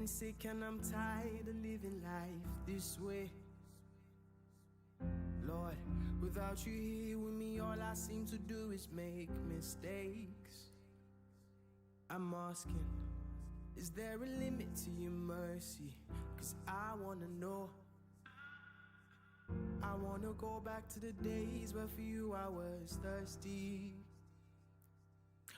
getting sick and I'm tired of living life this way. Lord, without you here with me, all I seem to do is make mistakes. I'm asking, is there a limit to your mercy? 'Cause I wanna know. I wanna go back to the days where for you I was thirsty.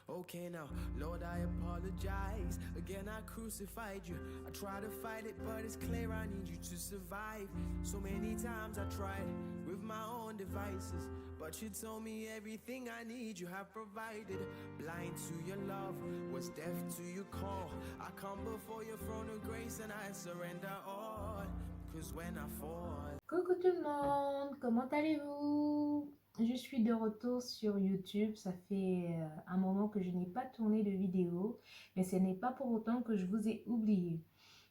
Okay now, Lord, I apologize. Again, I crucified you. I try to fight it, but it's clear I need you to survive. So many times I tried with my own devices, but you told me everything I need you have provided. Blind to your love, was deaf to your call. I come before your throne of grace and I surrender all. 'Cause when I fall. Coucou tout le monde, comment allez-vous? Je suis de retour sur YouTube, ça fait un moment que je n'ai pas tourné de vidéo, mais ce n'est pas pour autant que je vous ai oublié.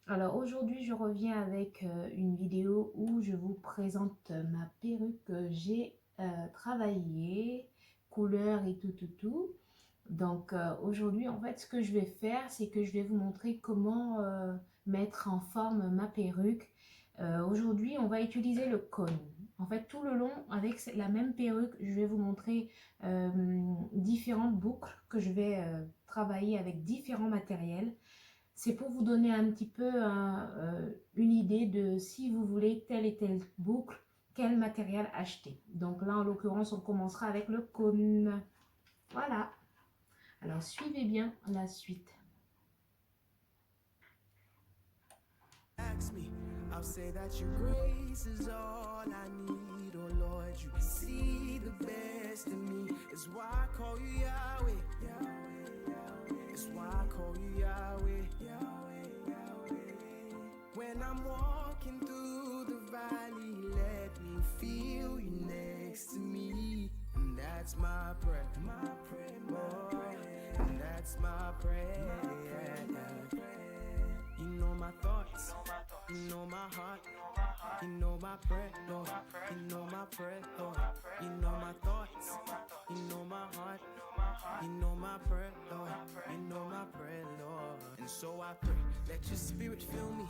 Alors aujourd'hui, je reviens avec une vidéo où je vous présente ma perruque que j'ai travaillée, couleur et tout. Donc aujourd'hui, en fait, ce que je vais faire, c'est que je vais vous montrer comment mettre en forme ma perruque. Aujourd'hui, on va utiliser le cône. En fait, tout le long, avec la même perruque, je vais vous montrer différentes boucles que je vais travailler avec différents matériels. C'est pour vous donner un petit peu une idée de si vous voulez telle et telle boucle, quel matériel acheter. Donc là, en l'occurrence, on commencera avec le cône. Voilà. Alors, suivez bien la suite. Ask me, I'll say that your grace is all I need. Oh Lord, you see the best in me. It's why I call you Yahweh. It's why I call you Yahweh. When I'm walking through the valley, let me feel you next to me. And that's my prayer, Lord. And that's my prayer. You know my thoughts, you know my heart, you know my prayer, Lord. You know my prayer, Lord. You know my thoughts, you know my heart, you know my prayer, Lord. You know my prayer, Lord. And so I pray, let your spirit fill me.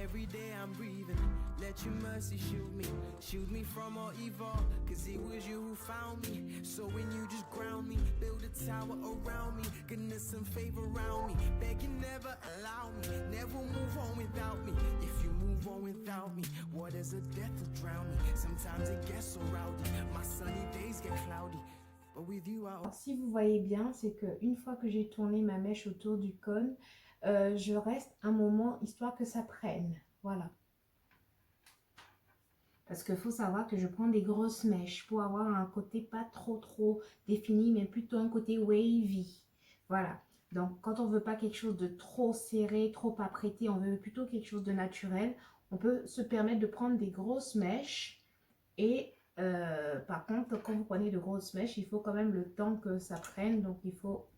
Every day I'm breathing. Let your mercy shield me from all evil. 'Cause it was you who found me. So when you just ground me, build a tower around me. Goodness and favor around me. Beg you never allow me. Never move on without me. If you move on without me, what is a death to drown me? Sometimes it gets so rowdy. My sunny days get cloudy. But with you I... Si vous voyez bien, c'est que une fois que j'ai tourné ma mèche autour du cône, je reste un moment histoire que ça prenne. Voilà. Parce qu'il faut savoir que je prends des grosses mèches pour avoir un côté pas trop défini, mais plutôt un côté wavy. Voilà. Donc, quand on veut pas quelque chose de trop serré, trop apprêté, on veut plutôt quelque chose de naturel, on peut se permettre de prendre des grosses mèches. Et par contre, quand vous prenez de grosses mèches, il faut quand même le temps que ça prenne. Donc, il faut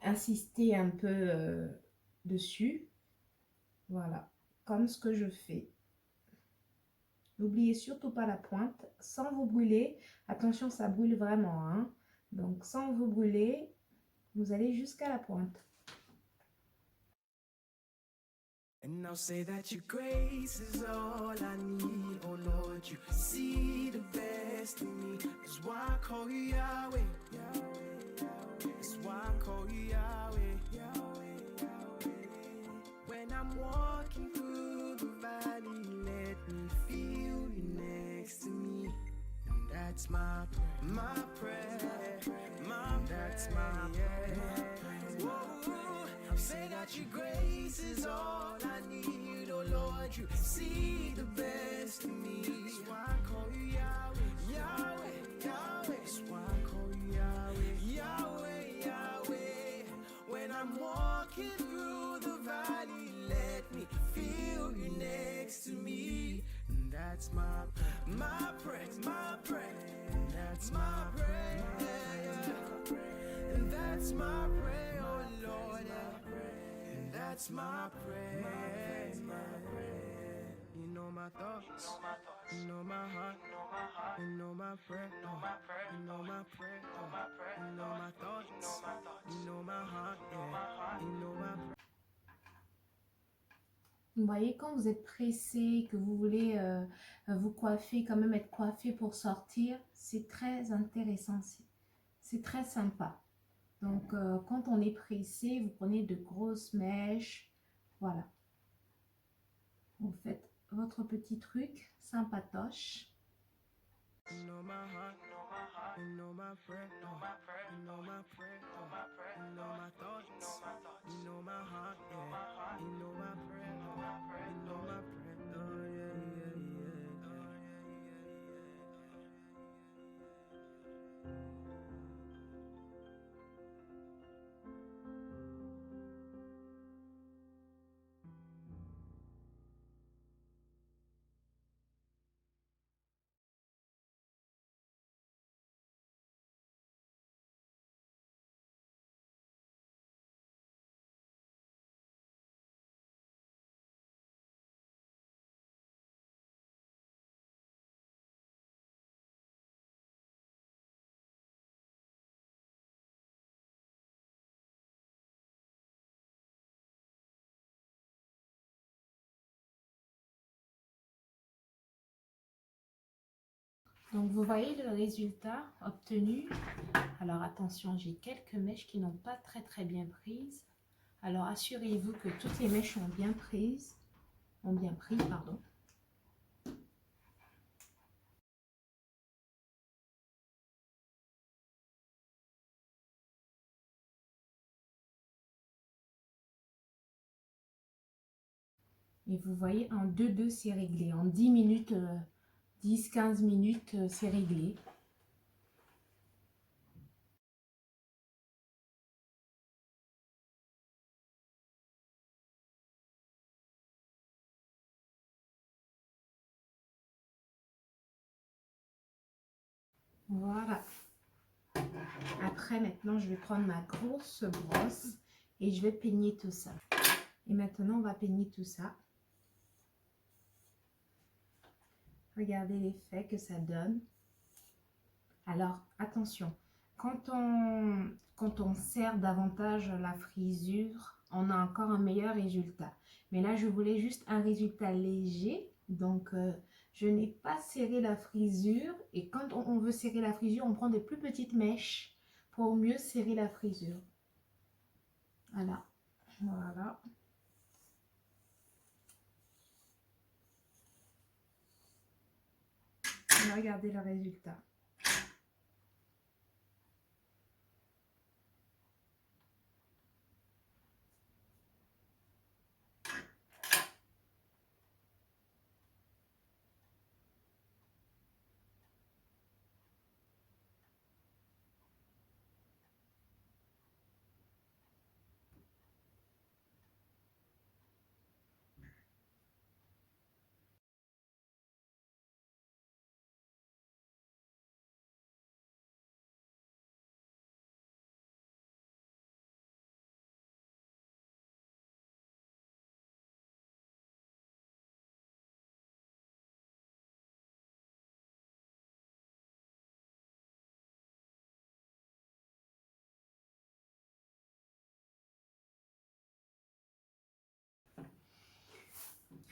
insister un peu dessus. Voilà. Comme ce que je fais. N'oubliez surtout pas la pointe, sans vous brûler. Attention, ça brûle vraiment, hein. Donc, sans vous brûler, vous allez jusqu'à la pointe. And I'll say that your grace is all I need. Oh Lord, you see the best in me. That's why I call you Yahweh. That's why I call you Yahweh. When I'm walking through the valley, let me feel you next to me. And that's my prayer, that's my prayer. Whoa, say that your grace is all I need. Oh Lord, you see the best in me. That's why I call you Yahweh, Yahweh. That's why I call you Yahweh. When I'm walking through the valley, let me feel you next to me. And that's my prayer, that's my prayer, and that's my prayer, oh Lord, and that's my prayer. You know my thoughts, you know my heart, you know my prayer, you know my prayer, you know my thoughts, you know my heart, yeah, you know my prayer. Vous voyez, quand vous êtes pressé, que vous voulez vous coiffer, quand même être coiffé pour sortir, c'est très intéressant, c'est très sympa. Donc, quand on est pressé, vous prenez de grosses mèches, voilà. Vous faites votre petit truc sympatoche. You know my heart, you know my prayer, you know my prayer, you know my thoughts, you know my heart, yeah. You know my prayer, you know my prayer, oh yeah, yeah, yeah, oh Donc, vous voyez le résultat obtenu. Alors, attention, j'ai quelques mèches qui n'ont pas très bien prises. Alors, assurez-vous que toutes les mèches ont bien pris, pardon. Et vous voyez, en 2-2, c'est réglé. En 10 minutes, 10-15 minutes, c'est réglé. Voilà. Après, maintenant, je vais prendre ma grosse brosse et je vais peigner tout ça. Et maintenant, on va peigner tout ça. Regardez l'effet que ça donne. Alors, attention, quand on serre davantage la frisure, on a encore un meilleur résultat. Mais là, je voulais juste un résultat léger. Donc, je n'ai pas serré la frisure. Et quand on veut serrer la frisure, on prend des plus petites mèches pour mieux serrer la frisure. Voilà. Voilà. Regardez le résultat.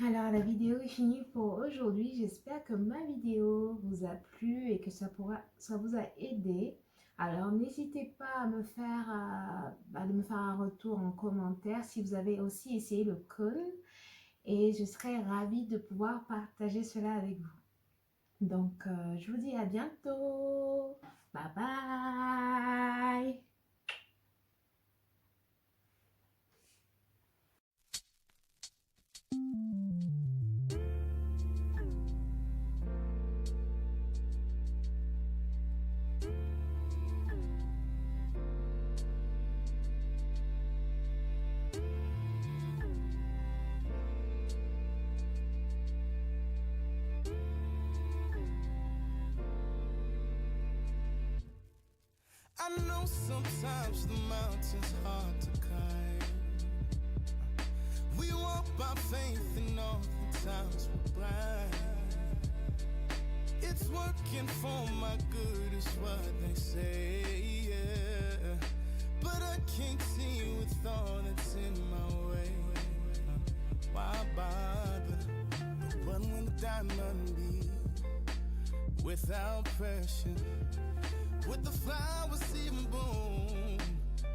Alors, la vidéo est finie pour aujourd'hui. J'espère que ma vidéo vous a plu et que ça vous a aidé. Alors, n'hésitez pas à me faire un retour en commentaire si vous avez aussi essayé le cône. Et je serai ravie de pouvoir partager cela avec vous. Donc, je vous dis à bientôt. Bye bye. I know sometimes the mountain's hard to climb. We walk by faith and all the times we're blind. It's working for my good is what they say, yeah. But I can't see with all that's in my way. Why bother? without pressure, with the flowers even bloom,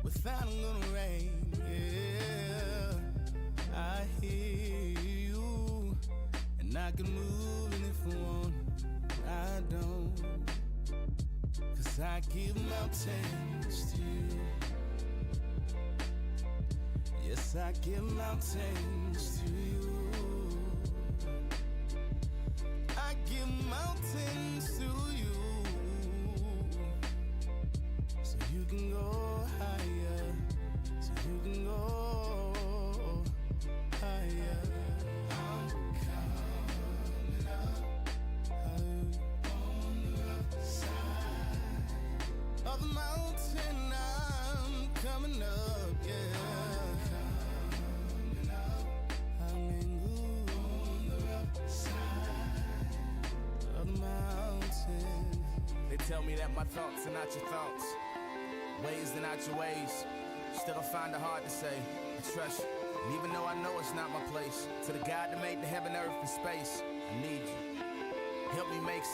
without a little rain. Yeah, I hear you, and I can move, and if I want, I don't. 'Cause I give mountains to you. Yes, I give mountains to you. I give mountains to you, so you can go higher, so you can go higher. I'm coming up on the other side of the mountain. I'm coming up, yeah. Coming up, I'm in on the other side of the mountain. They tell me that my thoughts are not your thoughts, ways are not your ways. Still I find it hard to say, I trust you. And even though I know it's not my place, to the God that made the heaven, earth, and space, I need you. Help me make